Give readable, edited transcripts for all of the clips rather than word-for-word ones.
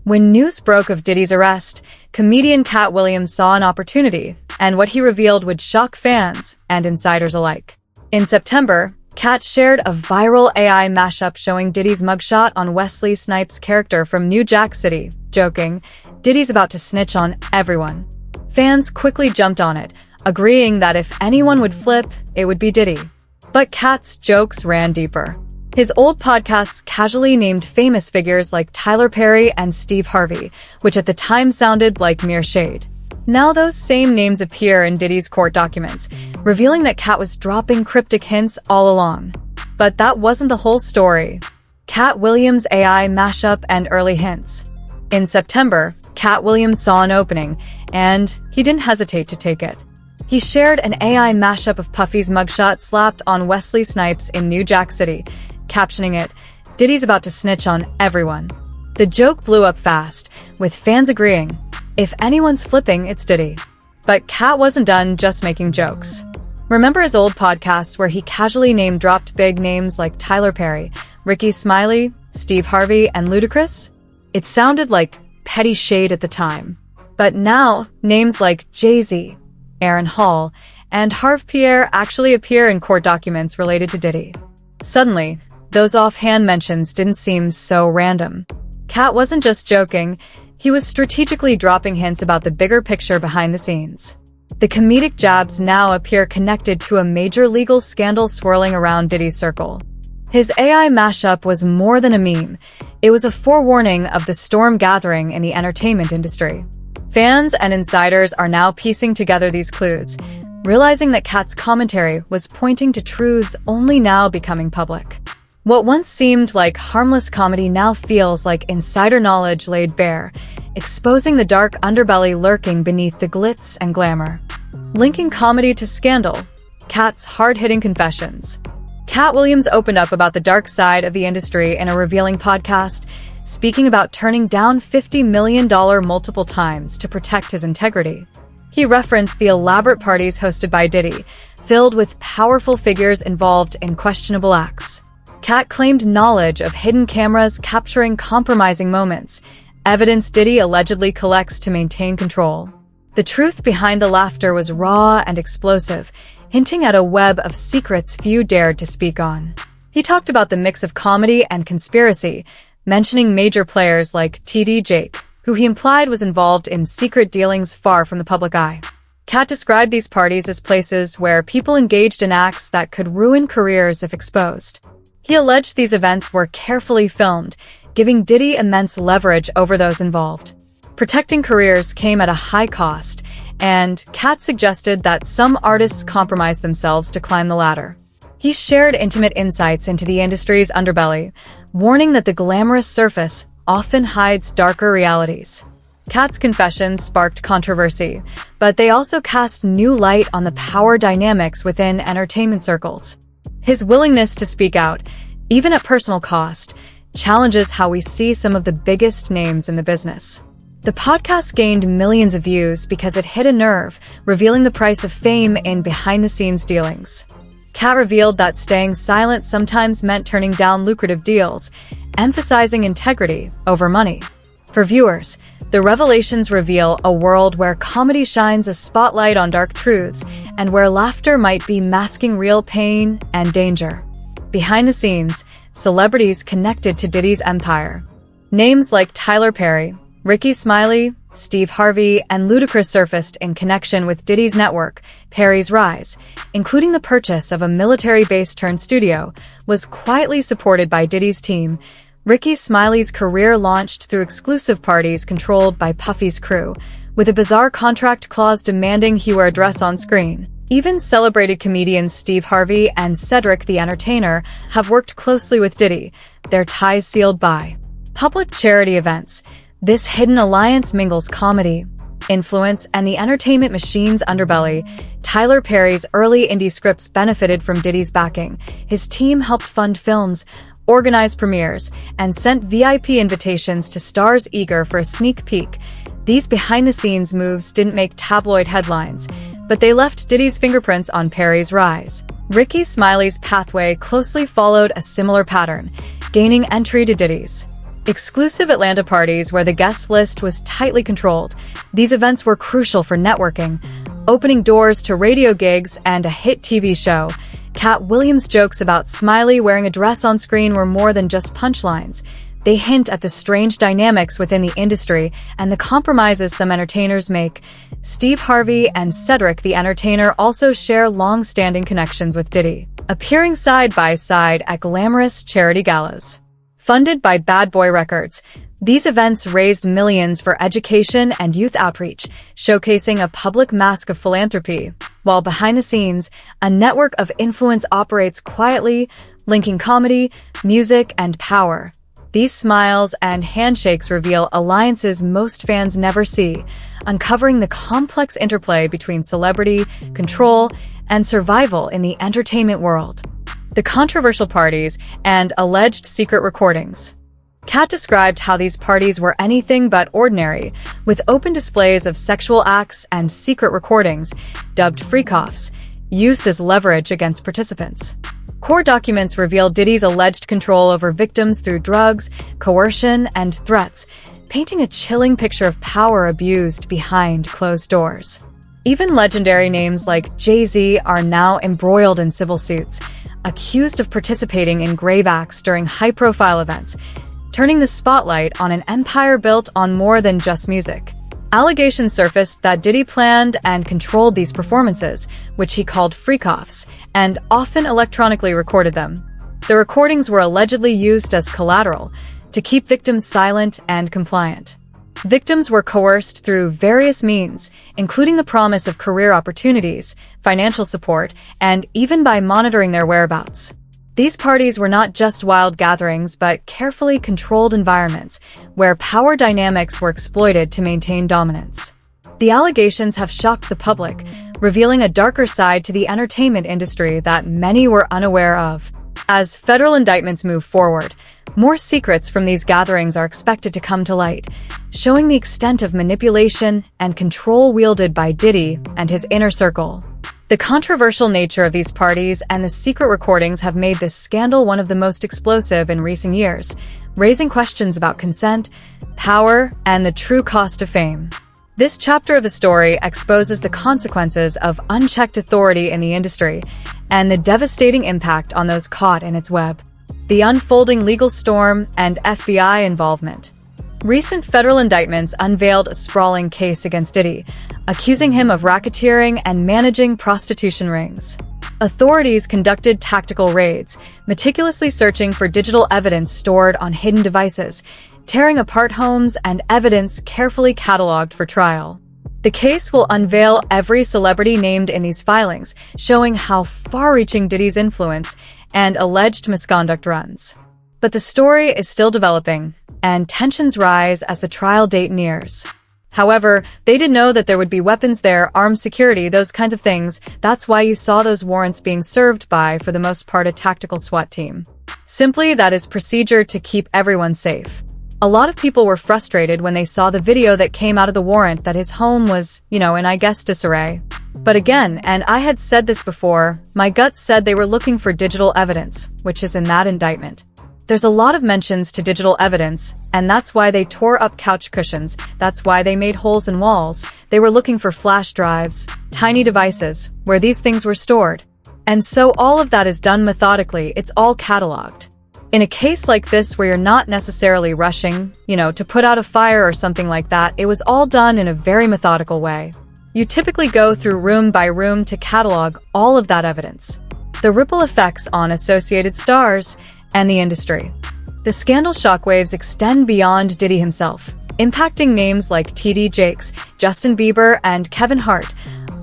When news broke of Diddy's arrest, comedian Katt Williams saw an opportunity, and what he revealed would shock fans and insiders alike. In September, Katt shared a viral AI mashup showing Diddy's mugshot on Wesley Snipes' character from New Jack City, joking, "Diddy's about to snitch on everyone." Fans quickly jumped on it, agreeing that if anyone would flip, it would be Diddy. But Katt's jokes ran deeper. His old podcasts casually named famous figures like Tyler Perry and Steve Harvey, which at the time sounded like mere shade. Now those same names appear in Diddy's court documents, revealing that Katt was dropping cryptic hints all along. But that wasn't the whole story. Katt Williams' AI mashup and early hints. In September, Katt Williams saw an opening, and he didn't hesitate to take it. He shared an AI mashup of Puffy's mugshot slapped on Wesley Snipes in New Jack City, captioning it, "Diddy's about to snitch on everyone." The joke blew up fast, with fans agreeing, if anyone's flipping, it's Diddy. But Katt wasn't done just making jokes. Remember his old podcasts where he casually name-dropped big names like Tyler Perry, Ricky Smiley, Steve Harvey, and Ludacris? It sounded like petty shade at the time. But now, names like Jay-Z, Aaron Hall, and Harvey actually appear in court documents related to Diddy. Suddenly, those offhand mentions didn't seem so random. Katt wasn't just joking, he was strategically dropping hints about the bigger picture behind the scenes. The comedic jabs now appear connected to a major legal scandal swirling around Diddy's circle. His AI mashup was more than a meme, it was a forewarning of the storm gathering in the entertainment industry. Fans and insiders are now piecing together these clues, realizing that Katt's commentary was pointing to truths only now becoming public. What once seemed like harmless comedy now feels like insider knowledge laid bare, exposing the dark underbelly lurking beneath the glitz and glamour. Linking comedy to scandal, Katt's hard-hitting confessions. Katt Williams opened up about the dark side of the industry in a revealing podcast, speaking about turning down $50 million multiple times to protect his integrity. He referenced the elaborate parties hosted by Diddy, filled with powerful figures involved in questionable acts. Katt claimed knowledge of hidden cameras capturing compromising moments, evidence Diddy allegedly collects to maintain control. The truth behind the laughter was raw and explosive, hinting at a web of secrets few dared to speak on. He talked about the mix of comedy and conspiracy, mentioning major players like TD Jake, who he implied was involved in secret dealings far from the public eye. Katt described these parties as places where people engaged in acts that could ruin careers if exposed. He alleged these events were carefully filmed, giving Diddy immense leverage over those involved. Protecting careers came at a high cost, and Katt suggested that some artists compromised themselves to climb the ladder. He shared intimate insights into the industry's underbelly, warning that the glamorous surface often hides darker realities. Katt's confessions sparked controversy, but they also cast new light on the power dynamics within entertainment circles. His willingness to speak out, even at personal cost, challenges how we see some of the biggest names in the business. The podcast gained millions of views because it hit a nerve, revealing the price of fame in behind-the-scenes dealings. Katt revealed that staying silent sometimes meant turning down lucrative deals, emphasizing integrity over money. For viewers, the revelations reveal a world where comedy shines a spotlight on dark truths and where laughter might be masking real pain and danger. Behind the scenes, celebrities connected to Diddy's empire. Names like Tyler Perry, Ricky Smiley, Steve Harvey, and Ludacris surfaced in connection with Diddy's network. Perry's rise, including the purchase of a military base turned studio, was quietly supported by Diddy's team. Ricky Smiley's career launched through exclusive parties controlled by Puffy's crew, with a bizarre contract clause demanding he wear a dress on screen. Even celebrated comedians Steve Harvey and Cedric the Entertainer have worked closely with Diddy, their ties sealed by public charity events. This hidden alliance mingles comedy, influence, and the entertainment machine's underbelly. Tyler Perry's early indie scripts benefited from Diddy's backing. His team helped fund films, organize premieres, and sent VIP invitations to stars eager for a sneak peek. These behind-the-scenes moves didn't make tabloid headlines, but they left Diddy's fingerprints on Perry's rise. Ricky Smiley's pathway closely followed a similar pattern, gaining entry to Diddy's Exclusive Atlanta parties where the guest list was tightly controlled. These events were crucial for networking, opening doors to radio gigs and a hit TV show. Katt Williams' jokes about Smiley wearing a dress on screen were more than just punchlines. They hint at the strange dynamics within the industry and the compromises some entertainers make. Steve Harvey and Cedric the Entertainer also share long-standing connections with Diddy, appearing side by side at glamorous charity galas. Funded by Bad Boy Records, these events raised millions for education and youth outreach, showcasing a public mask of philanthropy. While behind the scenes, a network of influence operates quietly, linking comedy, music, and power. These smiles and handshakes reveal alliances most fans never see, uncovering the complex interplay between celebrity, control, and survival in the entertainment world. The controversial parties and alleged secret recordings. Katt described how these parties were anything but ordinary, with open displays of sexual acts and secret recordings, dubbed freak-offs, used as leverage against participants. Court documents reveal Diddy's alleged control over victims through drugs, coercion, and threats, painting a chilling picture of power abused behind closed doors. Even legendary names like Jay-Z are now embroiled in civil suits, accused of participating in grave acts during high-profile events, turning the spotlight on an empire built on more than just music. Allegations surfaced that Diddy planned and controlled these performances, which he called freak-offs, and often electronically recorded them. The recordings were allegedly used as collateral to keep victims silent and compliant. Victims were coerced through various means, including the promise of career opportunities, financial support, and even by monitoring their whereabouts. These parties were not just wild gatherings, but carefully controlled environments where power dynamics were exploited to maintain dominance. The allegations have shocked the public, revealing a darker side to the entertainment industry that many were unaware of. As federal indictments move forward, more secrets from these gatherings are expected to come to light, showing the extent of manipulation and control wielded by Diddy and his inner circle. The controversial nature of these parties and the secret recordings have made this scandal one of the most explosive in recent years, raising questions about consent, power, and the true cost of fame. This chapter of the story exposes the consequences of unchecked authority in the industry and the devastating impact on those caught in its web. The unfolding legal storm and FBI involvement. Recent federal indictments unveiled a sprawling case against Diddy, accusing him of racketeering and managing prostitution rings. Authorities conducted tactical raids, meticulously searching for digital evidence stored on hidden devices, tearing apart homes and evidence carefully cataloged for trial. The case will unveil every celebrity named in these filings, showing how far-reaching Diddy's influence and alleged misconduct runs. But the story is still developing, and tensions rise as the trial date nears. However, they did know that there would be weapons there, armed security, those kinds of things. That's why you saw those warrants being served by, for the most part, a tactical SWAT team. Simply, that is procedure to keep everyone safe. A lot of people were frustrated when they saw the video that came out of the warrant that his home was, in I guess disarray. But again, and I had said this before, my gut said they were looking for digital evidence, which is in that indictment. There's a lot of mentions to digital evidence, and that's why they tore up couch cushions, that's why they made holes in walls. They were looking for flash drives, tiny devices, where these things were stored. And so all of that is done methodically, it's all cataloged. In a case like this where you're not necessarily rushing, to put out a fire or something like that, it was all done in a very methodical way. You typically go through room by room to catalog all of that evidence. The ripple effects on associated stars and the industry. The scandal shockwaves extend beyond Diddy himself, impacting names like T.D. Jakes, Justin Bieber, and Kevin Hart,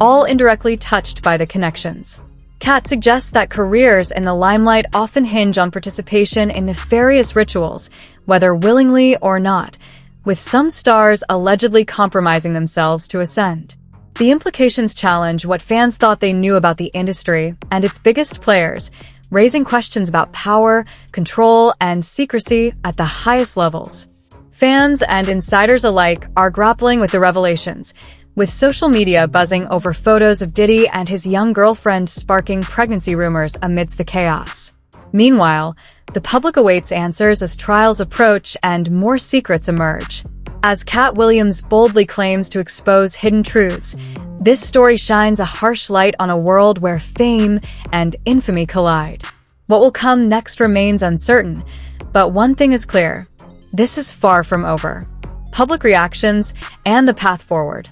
all indirectly touched by the connections. Katt suggests that careers in the limelight often hinge on participation in nefarious rituals, whether willingly or not, with some stars allegedly compromising themselves to ascend. The implications challenge what fans thought they knew about the industry and its biggest players, raising questions about power, control, and secrecy at the highest levels. Fans and insiders alike are grappling with the revelations, with social media buzzing over photos of Diddy and his young girlfriend sparking pregnancy rumors amidst the chaos. Meanwhile, the public awaits answers as trials approach and more secrets emerge. As Katt Williams boldly claims to expose hidden truths, this story shines a harsh light on a world where fame and infamy collide. What will come next remains uncertain, but one thing is clear: this is far from over. Public reactions and the path forward.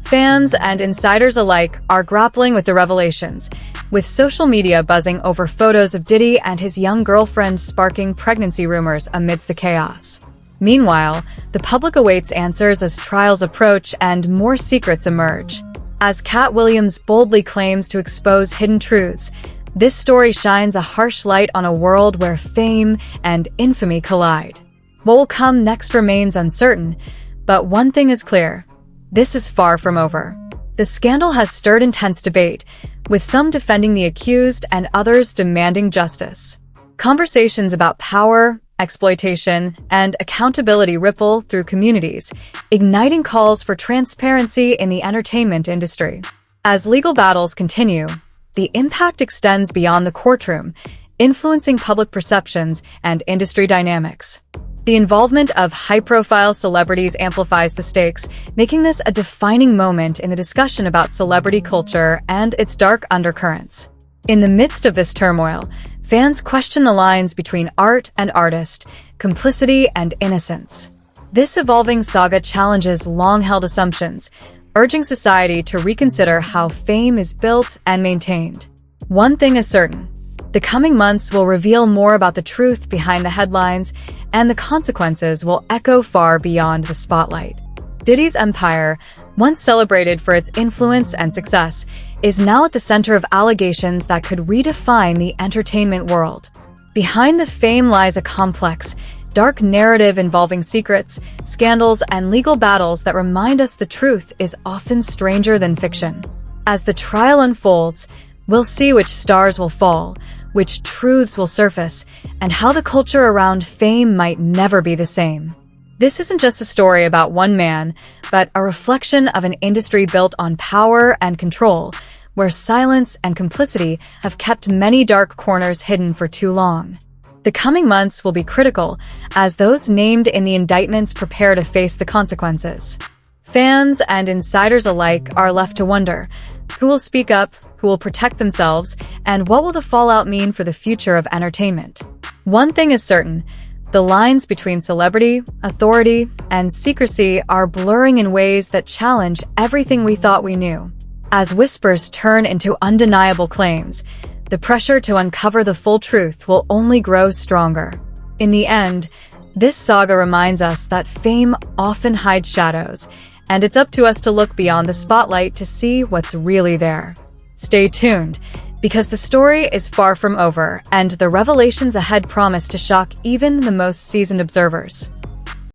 Fans and insiders alike are grappling with the revelations, with social media buzzing over photos of Diddy and his young girlfriend sparking pregnancy rumors amidst the chaos. Meanwhile, the public awaits answers as trials approach and more secrets emerge. As Katt Williams boldly claims to expose hidden truths, this story shines a harsh light on a world where fame and infamy collide. What will come next remains uncertain, but one thing is clear: this is far from over. The scandal has stirred intense debate, with some defending the accused and others demanding justice. Conversations about power, exploitation, and accountability ripple through communities, igniting calls for transparency in the entertainment industry. As legal battles continue, the impact extends beyond the courtroom, influencing public perceptions and industry dynamics. The involvement of high-profile celebrities amplifies the stakes, making this a defining moment in the discussion about celebrity culture and its dark undercurrents. In the midst of this turmoil, fans question the lines between art and artist, complicity and innocence. This evolving saga challenges long-held assumptions, urging society to reconsider how fame is built and maintained. One thing is certain: the coming months will reveal more about the truth behind the headlines, and the consequences will echo far beyond the spotlight. Diddy's empire, once celebrated for its influence and success, is now at the center of allegations that could redefine the entertainment world. Behind the fame lies a complex, dark narrative involving secrets, scandals, and legal battles that remind us the truth is often stranger than fiction. As the trial unfolds, we'll see which stars will fall, which truths will surface, and how the culture around fame might never be the same. This isn't just a story about one man, but a reflection of an industry built on power and control, where silence and complicity have kept many dark corners hidden for too long. The coming months will be critical as those named in the indictments prepare to face the consequences. Fans and insiders alike are left to wonder: who will speak up, who will protect themselves, and what will the fallout mean for the future of entertainment? One thing is certain: the lines between celebrity, authority, and secrecy are blurring in ways that challenge everything we thought we knew. As whispers turn into undeniable claims, the pressure to uncover the full truth will only grow stronger. In the end, this saga reminds us that fame often hides shadows, and it's up to us to look beyond the spotlight to see what's really there. Stay tuned, because the story is far from over, and the revelations ahead promise to shock even the most seasoned observers.